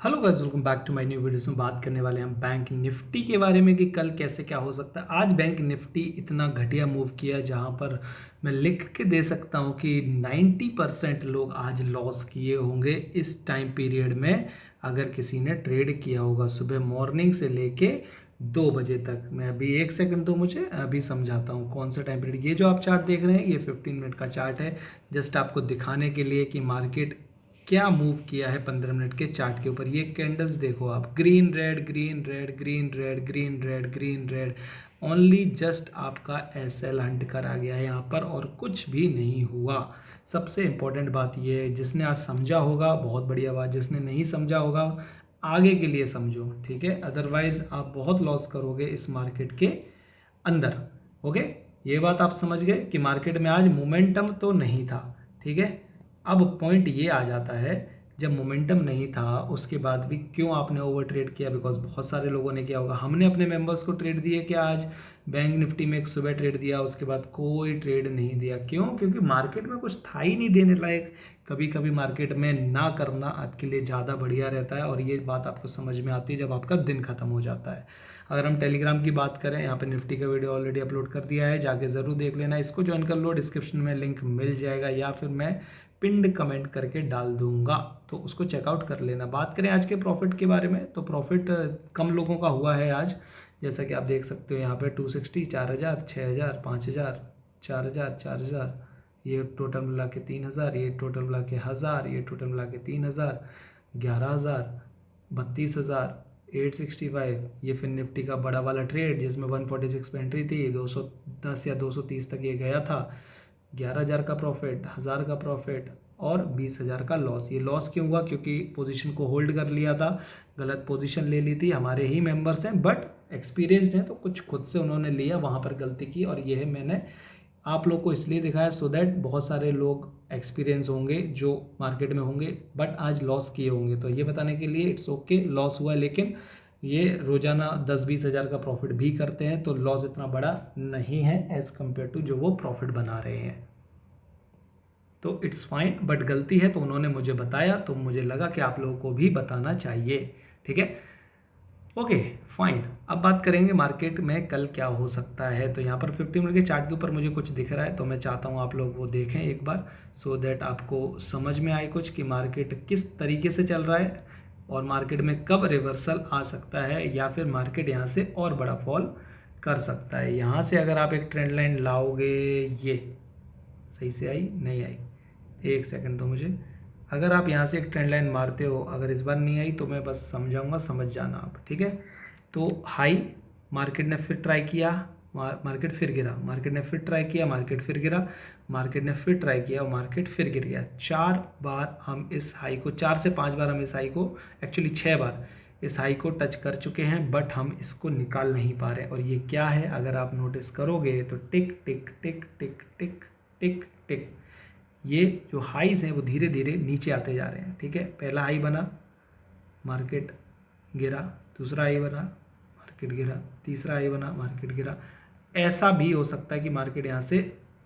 Hello guys, welcome back to my new videos में बात करने वाले हैं हम बैंक निफ्टी के बारे में कि कल कैसे क्या हो सकता है। आज बैंक निफ्टी इतना घटिया मूव किया जहां पर मैं लिख के दे सकता हूं कि 90% लोग आज लॉस किए होंगे इस टाइम पीरियड में। अगर किसी ने ट्रेड किया होगा सुबह मॉर्निंग से लेके 2 बजे तक। मैं अभी 1 सेकंड दो मुझे, अभी समझाता हूँ कौन सा टाइम पीरियड। ये जो आप चार्ट देख रहे हैं ये 15 मिनट का चार्ट है, जस्ट आपको दिखाने के लिए कि मार्केट क्या मूव किया है 15 मिनट के चार्ट के ऊपर। ये कैंडल्स देखो आप, green red green red green red green red green red. Only just आपका एसएल हंट करा गया है यहाँ पर और कुछ भी नहीं हुआ। सबसे इंपॉर्टेंट बात ये है, जिसने आज समझा होगा बहुत बढ़िया बात, जिसने नहीं समझा होगा आगे के लिए समझो, ठीक है। अदरवाइज आप बहुत लॉस करोगे इस मार्केट के अंदर। ओके, ये बात आप समझ गए कि मार्केट में आज मोमेंटम तो नहीं था, ठीक है। अब पॉइंट ये आ जाता है, जब मोमेंटम नहीं था उसके बाद भी क्यों आपने ओवर ट्रेड किया? बिकॉज बहुत सारे लोगों ने किया होगा। हमने अपने मेंबर्स को ट्रेड दिए कि आज बैंक निफ्टी में एक सुबह ट्रेड दिया, उसके बाद कोई ट्रेड नहीं दिया। क्यों? क्योंकि मार्केट में कुछ था ही नहीं देने लायक। कभी कभी मार्केट में ना करना आपके लिए ज़्यादा बढ़िया रहता है, और ये बात आपको समझ में आती है जब आपका दिन खत्म हो जाता है। अगर हम टेलीग्राम की बात करें, यहाँ पे निफ्टी का वीडियो ऑलरेडी अपलोड कर दिया है, जाके ज़रूर देख लेना। इसको ज्वाइन कर लो, डिस्क्रिप्शन में लिंक मिल जाएगा या फिर मैं पिंड कमेंट करके डाल दूंगा, तो उसको चेकआउट कर लेना। बात करें आज के प्रॉफिट के बारे में, तो प्रॉफिट कम लोगों का हुआ है आज। जैसा कि आप देख सकते हो यहाँ पे 260, 4000, 6000, 5000, 4000, 4000, ये टोटल मिला के 3000, ये टोटल मिला के 1000, ये टोटल मिला के 3000, 11000, 32000, 865। ये फिर निफ्टी का बड़ा वाला ट्रेड जिसमें 146 पे एंट्री थी, 210 या 230 तक ये गया था। 11,000 का प्रॉफिट, 1000 का प्रॉफिट और 20,000 का लॉस। ये लॉस क्यों हुआ? क्योंकि पोजीशन को होल्ड कर लिया था, गलत पोजीशन ले ली थी। हमारे ही मेंबर्स हैं बट एक्सपीरियंस्ड हैं, तो कुछ खुद से उन्होंने लिया, वहाँ पर गलती की। और ये है, मैंने आप लोग को इसलिए दिखाया सो दैट बहुत सारे लोग एक्सपीरियंस होंगे जो मार्केट में होंगे बट आज लॉस किए होंगे, तो ये बताने के लिए इट्स ओके लॉस हुआ है। लेकिन ये रोजाना 10-20 हज़ार का प्रॉफिट भी करते हैं, तो लॉस इतना बड़ा नहीं है एज कम्पेयर टू जो वो प्रॉफिट बना रहे हैं। तो इट्स फाइन, बट गलती है तो उन्होंने मुझे बताया, तो मुझे लगा कि आप लोगों को भी बताना चाहिए, ठीक है। ओके फाइन, अब बात करेंगे मार्केट में कल क्या हो सकता है। तो यहाँ पर 15 मिनट के चार्ट के ऊपर मुझे कुछ दिख रहा है, तो मैं चाहता हूँ आप लोग वो देखें एक बार, सो दैट आपको समझ में आए कुछ कि मार्केट किस तरीके से चल रहा है और मार्केट में कब रिवर्सल आ सकता है, या फिर मार्केट यहाँ से और बड़ा फॉल कर सकता है। यहाँ से अगर आप एक ट्रेंड लाइन लाओगे, ये सही से आई नहीं आई, 1 सेकंड दो मुझे। अगर आप यहाँ से एक ट्रेंड लाइन मारते हो, अगर इस बार नहीं आई तो मैं बस समझाऊंगा, समझ जाना आप, ठीक है। तो हाई मार्केट ने फिर ट्राई किया, मार्केट फिर गिरा, मार्केट ने फिर ट्राई किया, मार्केट फिर गिरा, मार्केट ने फिर ट्राई किया और मार्केट फिर गिर गया। 4 बार हम इस हाई को, 4 से 5 बार हम इस हाई को, एक्चुअली 6 बार इस हाई को टच कर चुके हैं, बट हम इसको निकाल नहीं पा रहे। और ये क्या है, अगर आप नोटिस करोगे तो टिक टिक टिक टिक टिक टिक टिक, ये जो हाईज हैं वो धीरे धीरे नीचे आते जा रहे हैं, ठीक है। पहला हाई बना, मार्केट गिरा, दूसरा हाई बना, मार्केट गिरा, तीसरा हाई बना, मार्केट गिरा। ऐसा भी हो सकता है कि मार्केट यहाँ से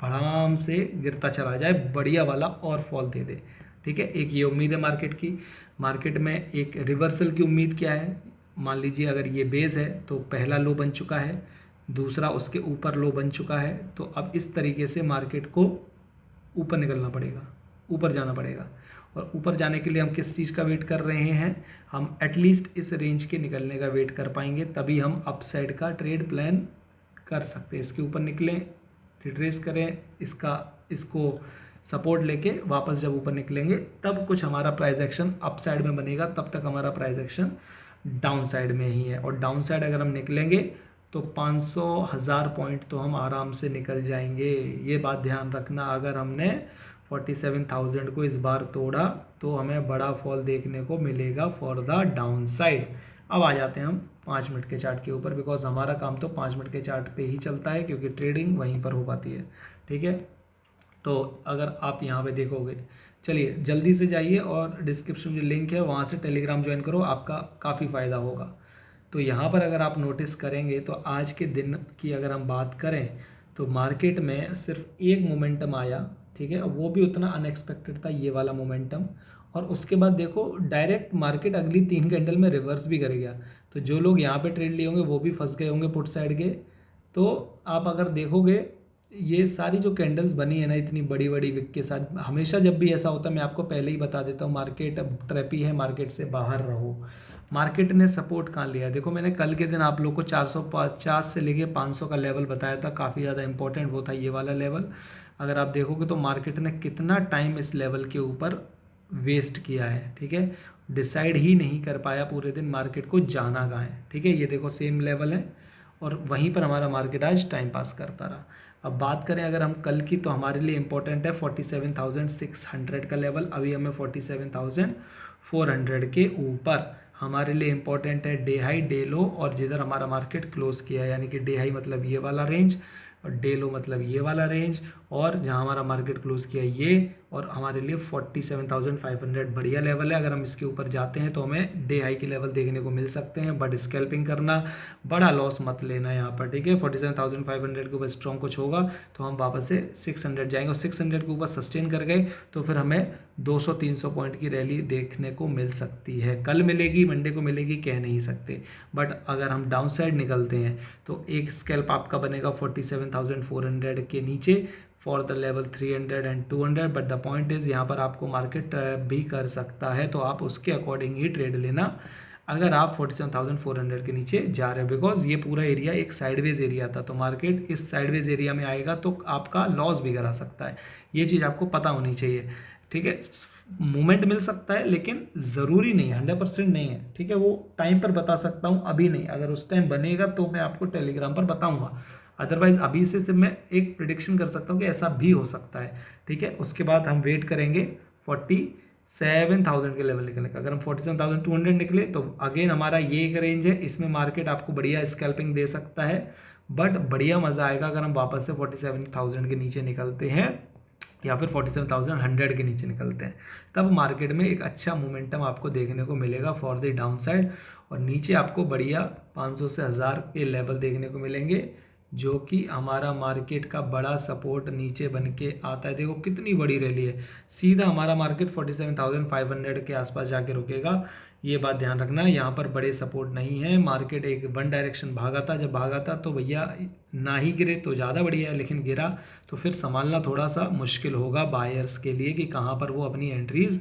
भड़ाम से गिरता चला जाए, बढ़िया वाला और फॉल दे दे, ठीक है। एक ये उम्मीद है मार्केट की। मार्केट में एक रिवर्सल की उम्मीद क्या है, मान लीजिए अगर ये बेस है तो पहला लो बन चुका है, दूसरा उसके ऊपर लो बन चुका है, तो अब इस तरीके से मार्केट को ऊपर निकलना पड़ेगा, ऊपर जाना पड़ेगा। और ऊपर जाने के लिए हम किस चीज़ का वेट कर रहे हैं? हम एटलीस्ट इस रेंज के निकलने का वेट कर पाएंगे, तभी हम अपसाइड का ट्रेड प्लान कर सकते हैं। इसके ऊपर निकलें, रिट्रेस करें, इसको सपोर्ट लेके वापस जब ऊपर निकलेंगे तब कुछ हमारा प्राइस एक्शन अप साइड में बनेगा, तब तक हमारा प्राइस एक्शन डाउन साइड में ही है। और डाउन साइड अगर हम निकलेंगे तो 500,000 पॉइंट तो हम आराम से निकल जाएंगे। ये बात ध्यान रखना, अगर हमने 47,000 को इस बार तोड़ा तो हमें बड़ा फॉल देखने को मिलेगा फॉर द डाउन साइड। अब आ जाते हैं हम 5 मिनट के चार्ट के ऊपर, बिकॉज हमारा काम तो 5 मिनट के चार्ट पे ही चलता है, क्योंकि ट्रेडिंग वहीं पर हो पाती है, ठीक है। तो अगर आप यहाँ पे देखोगे, चलिए जल्दी से जाइए और डिस्क्रिप्शन में जो लिंक है वहाँ से टेलीग्राम ज्वाइन करो, आपका काफ़ी फ़ायदा होगा। तो यहाँ पर अगर आप नोटिस करेंगे तो आज के दिन की अगर हम बात करें तो मार्केट में सिर्फ एक मोमेंटम आया, ठीक है, वो भी उतना अनएक्सपेक्टेड था, ये वाला मोमेंटम। और उसके बाद देखो डायरेक्ट मार्केट अगली 3 कैंडल में रिवर्स भी कर गया। तो जो लोग यहाँ पे ट्रेड लिए होंगे वो भी फंस गए होंगे पुट साइड के। तो आप अगर देखोगे ये सारी जो कैंडल्स बनी है ना इतनी बड़ी बड़ी विक के साथ, हमेशा जब भी ऐसा होता है मैं आपको पहले ही बता देता हूँ, मार्केट अब ट्रैपी है, मार्केट से बाहर रहो। मार्केट ने सपोर्ट कहाँ लिया है देखो, मैंने कल के दिन आप लोग को 450 से लेके 500 का लेवल बताया था, काफ़ी ज़्यादा इंपॉर्टेंट वो था ये वाला लेवल। अगर आप देखोगे तो मार्केट ने कितना टाइम इस लेवल के ऊपर वेस्ट किया है, ठीक है, डिसाइड ही नहीं कर पाया पूरे दिन मार्केट को जाना कहाँ है, ठीक है। ये देखो सेम लेवल है और वहीं पर हमारा मार्केट आज टाइम पास करता रहा। अब बात करें अगर हम कल की, तो हमारे लिए इंपॉर्टेंट है 47,600 का लेवल, अभी हमें 47,400 के ऊपर हमारे लिए इंपॉर्टेंट है डे हाई डे लो, और जिधर हमारा मार्केट क्लोज किया है, यानी कि डे हाई मतलब ये वाला रेंज और डे लो मतलब ये वाला रेंज, और जहाँ हमारा मार्केट क्लोज किया ये, और हमारे लिए 47,500 बढ़िया लेवल है। अगर हम इसके ऊपर जाते हैं तो हमें डे हाई के लेवल देखने को मिल सकते हैं, बट स्कैल्पिंग करना, बड़ा लॉस मत लेना यहाँ पर, ठीक है। 47,500 के ऊपर स्ट्रॉन्ग कुछ होगा तो हम वापस से 600 जाएंगे, और 600 के ऊपर सस्टेन कर गए तो फिर हमें 200-300 पॉइंट की रैली देखने को मिल सकती है। कल मिलेगी, मंडे को मिलेगी, कह नहीं सकते, बट अगर हम डाउन साइड निकलते हैं तो एक स्कैल्प आपका बनेगा 47,400 के नीचे for the level 300 and 200, but the point is यहाँ पर आपको मार्केट ट्रैप भी कर सकता है, तो आप उसके अकॉर्डिंग ही ट्रेड लेना अगर आप 47,400 के नीचे जा रहे हो, बिकॉज ये पूरा एरिया एक साइडवेज एरिया था, तो मार्केट इस साइडवेज एरिया में आएगा तो आपका लॉस भी करा सकता है, ये चीज़ आपको पता होनी चाहिए, ठीक है। मूवमेंट मिल सकता है लेकिन ज़रूरी नहीं है, 100% नहीं है, ठीक है। वो टाइम पर बता सकता हूँ, अभी नहीं, अगर उस टाइम बनेगा तो मैं आपको टेलीग्राम पर बताऊँगा, अदरवाइज अभी से सिर्फ मैं एक प्रिडिक्शन कर सकता हूँ कि ऐसा भी हो सकता है, ठीक है। उसके बाद हम वेट करेंगे 47,000 के लेवल निकलने का। अगर हम 47,200 निकले तो अगेन हमारा ये एक रेंज है, इसमें मार्केट आपको बढ़िया स्कैल्पिंग दे सकता है, बट बढ़िया मज़ा आएगा अगर हम वापस से 47,000 के नीचे निकलते हैं या फिर 47,100 के नीचे निकलते हैं, तब मार्केट में एक अच्छा मोमेंटम आपको देखने को मिलेगा फॉर द डाउन साइड, और नीचे आपको बढ़िया 500 से 1000 के लेवल देखने को मिलेंगे, जो कि हमारा मार्केट का बड़ा सपोर्ट नीचे बन के आता है। देखो कितनी बड़ी रैली है, सीधा हमारा मार्केट 47,500 के आसपास जाके रुकेगा, ये बात ध्यान रखना। यहाँ पर बड़े सपोर्ट नहीं है, मार्केट एक वन डायरेक्शन भागा था, जब भागा था तो भैया ना ही गिरे तो ज़्यादा बढ़िया है, लेकिन गिरा तो फिर संभालना थोड़ा सा मुश्किल होगा बायर्स के लिए कि कहाँ पर वो अपनी एंट्रीज़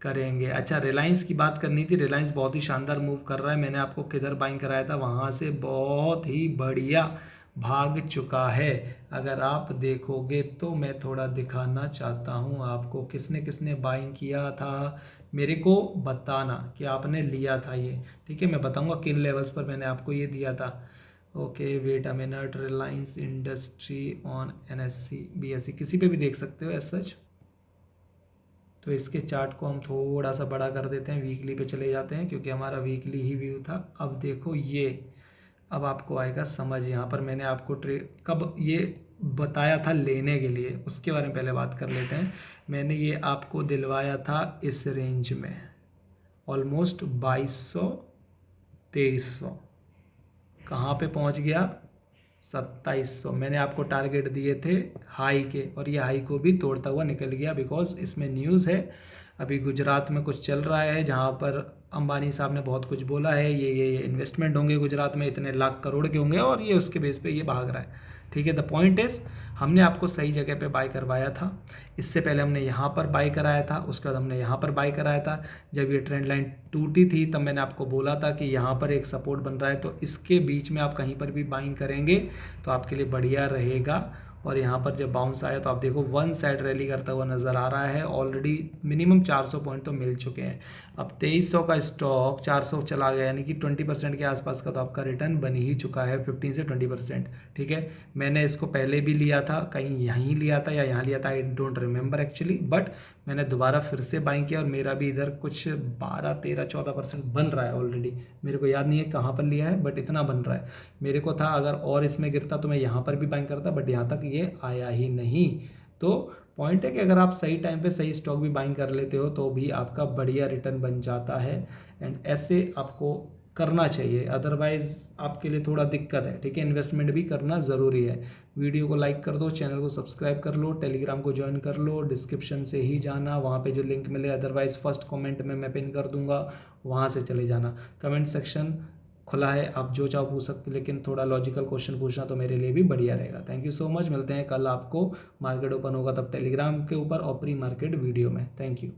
करेंगे। अच्छा, रिलायंस की बात करनी थी, रिलायंस बहुत ही शानदार मूव कर रहा है, मैंने आपको किधर बाइंग कराया था, वहाँ से बहुत ही बढ़िया भाग चुका है। अगर आप देखोगे तो मैं थोड़ा दिखाना चाहता हूँ आपको, किसने किसने बाइंग किया था, मेरे को बताना कि आपने लिया था ये, ठीक है। मैं बताऊँगा किन लेवल्स पर मैंने आपको ये दिया था। Okay wait a minute, Reliance industry on NSE BSE किसी पे भी देख सकते हो एज सच। तो इसके चार्ट को हम थोड़ा सा बड़ा कर देते हैं, वीकली पे चले जाते हैं क्योंकि हमारा वीकली ही व्यू था। अब देखो ये, अब आपको आएगा समझ, यहाँ पर मैंने आपको कब ये बताया था लेने के लिए, उसके बारे में पहले बात कर लेते हैं। मैंने ये आपको दिलवाया था इस रेंज में, ऑलमोस्ट 2200 2300, कहाँ पे पहुँच गया 2700। मैंने आपको टारगेट दिए थे हाई के, और ये हाई को भी तोड़ता हुआ निकल गया, बिकॉज इसमें न्यूज़ है, अभी गुजरात में कुछ चल रहा है जहाँ पर अंबानी साहब ने बहुत कुछ बोला है, ये इन्वेस्टमेंट होंगे गुजरात में, इतने लाख करोड़ के होंगे, और ये उसके बेस पे ये भाग रहा है, ठीक है। द पॉइंट इज़ हमने आपको सही जगह पे बाय करवाया था, इससे पहले हमने यहाँ पर बाय कराया था, उसके बाद हमने यहाँ पर बाय कराया था। जब ये ट्रेंड लाइन टूटी थी तब मैंने आपको बोला था कि यहाँ पर एक सपोर्ट बन रहा है, तो इसके बीच में आप कहीं पर भी बाइंग करेंगे तो आपके लिए बढ़िया रहेगा। और यहाँ पर जब बाउंस आया तो आप देखो वन साइड रैली करता हुआ नज़र आ रहा है, ऑलरेडी मिनिमम 400 पॉइंट तो मिल चुके हैं। अब 2300 का स्टॉक 400 चला गया, यानी कि 20% के आसपास का तो आपका रिटर्न बन ही चुका है, 15 से 20%, ठीक है। मैंने इसको पहले भी लिया था, कहीं यहीं लिया था या यहाँ लिया था, I don't remember actually, but मैंने दोबारा फिर से बाइंग किया और मेरा भी इधर कुछ 12, 13, 14% बन रहा है ऑलरेडी, मेरे को याद नहीं है कहाँ पर लिया है, बट इतना बन रहा है। मेरे को था अगर और इसमें गिरता तो मैं यहाँ पर भी बाइंग करता, बट यहाँ तक ये आया ही नहीं। तो पॉइंट है कि अगर आप सही टाइम पे सही स्टॉक भी बाइंग कर लेते हो तो भी आपका बढ़िया रिटर्न बन जाता है, एंड ऐसे आपको करना चाहिए, अदरवाइज़ आपके लिए थोड़ा दिक्कत है, ठीक है। इन्वेस्टमेंट भी करना ज़रूरी है। वीडियो को लाइक कर दो, चैनल को सब्सक्राइब कर लो, टेलीग्राम को ज्वाइन कर लो, डिस्क्रिप्शन से ही जाना, वहाँ पे जो लिंक मिले, अदरवाइज़ फर्स्ट कमेंट में मैं पिन कर दूंगा, वहाँ से चले जाना। कमेंट सेक्शन खुला है, आप जो चाहो पूछ सकते हो, लेकिन थोड़ा लॉजिकल क्वेश्चन पूछना तो मेरे लिए भी बढ़िया रहेगा। थैंक यू सो मच, मिलते हैं कल, आपको मार्केट ओपन होगा तब टेलीग्राम के ऊपर और प्री मार्केट वीडियो में। Thank you.